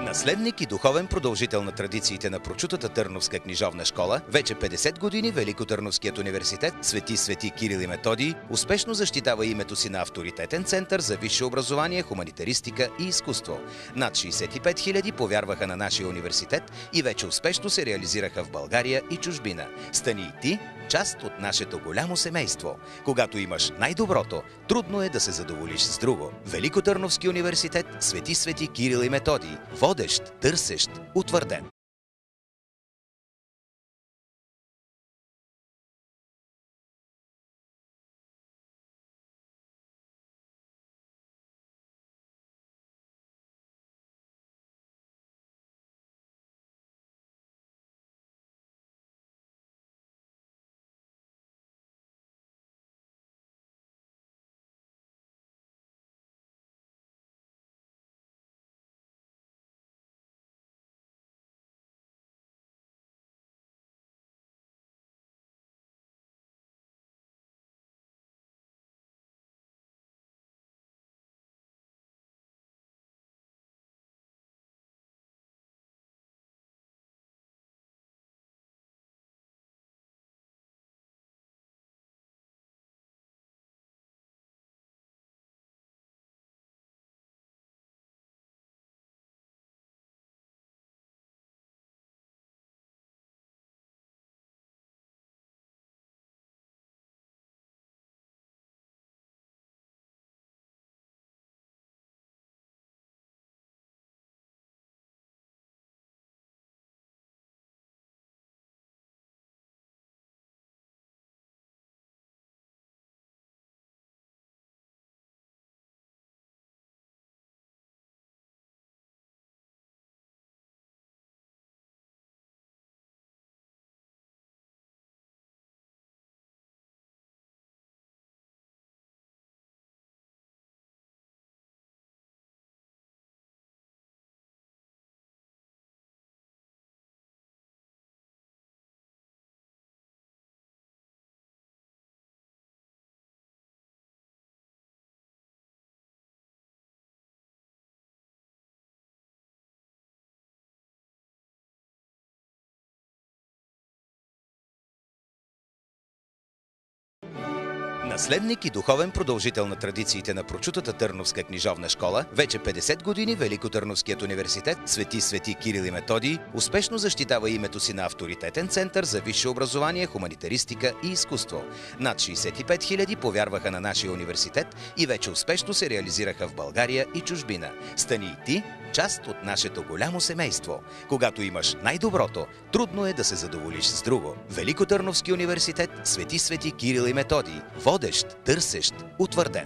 Наследник и духовен продължител на традициите на прочутата Търновска книжовна школа, вече 50 години Великотърновският университет Свети Кирил и Методий успешно защитава името си на авторитетен център за висше образование, хуманитаристика и изкуство. Над 65 000 повярваха на нашия университет и вече успешно се реализираха в България и чужбина. Стани и ти част от нашето голямо семейство. Когато имаш най-доброто, трудно е да се задоволиш с друго. Великотърновски университет Свети Кирил и Методий. Водещ, търсещ, утвърден. Наследник и духовен продължител на традициите на прочутата Търновска книжовна школа, вече 50 години Великотърновският университет Свети Кирил и Методий успешно защитава името си на авторитетен център за висше образование, хуманитаристика и изкуство. Над 65 000 повярваха на нашия университет и вече успешно се реализираха в България и чужбина. Стани и ти част от нашето голямо семейство. Когато имаш най-доброто, трудно е да се задоволиш с друго. Великотърновски университет Свети Кирил и Методий. Водещ, търсещ, утвърден.